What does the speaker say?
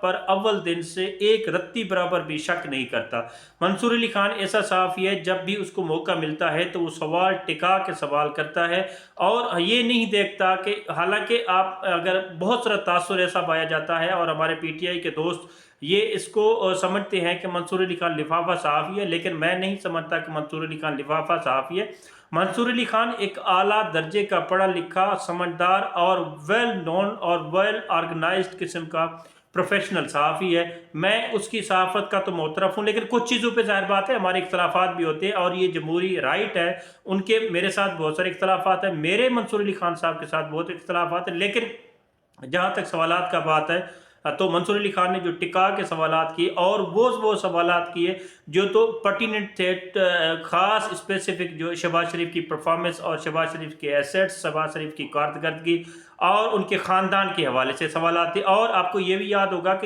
پر اول دن سے ایک رتی برابر بھی شک نہیں کرتا۔ منصور علی خان ایسا صحافی ہے، جب بھی اس کو موقع ملتا ہے تو وہ سوال ٹکا کے سوال کرتا ہے، اور یہ نہیں دیکھتا کہ حالانکہ آپ اگر بہت سارا تاثر ایسا پایا جاتا ہے، اور ہمارے پی ٹی آئی کے دوست یہ اس کو سمجھتے ہیں کہ منصور علی خان لفافہ صحافی ہے، لیکن میں نہیں سمجھتا کہ منصور علی خان لفافہ صحافی ہے۔ منصور علی خان ایک اعلیٰ درجے کا پڑھا لکھا، سمجھدار اور ویل نون اور ویل آرگنائزڈ قسم کا پروفیشنل صحافی ہے۔ میں اس کی صحافت کا تو معترف ہوں، لیکن کچھ چیزوں پہ ظاہر بات ہے ہمارے اختلافات بھی ہوتے ہیں، اور یہ جمہوری رائٹ ہے، ان کے میرے ساتھ بہت سارے اختلافات ہیں، میرے منصور علی خان صاحب کے ساتھ بہت اختلافات ہیں، لیکن جہاں تک سوالات کا بات ہے تو منصور علی خان نے جو ٹکا کے سوالات کیے، اور وہ سوالات کیے جو تو پرٹیننٹ تھے، خاص اسپیسیفک، جو شہباز شریف کی پرفارمنس اور شہباز شریف کے ایسیٹس، شہباز شریف کی کارکردگی اور ان کے خاندان کے حوالے سے سوالات تھے۔ اور آپ کو یہ بھی یاد ہوگا کہ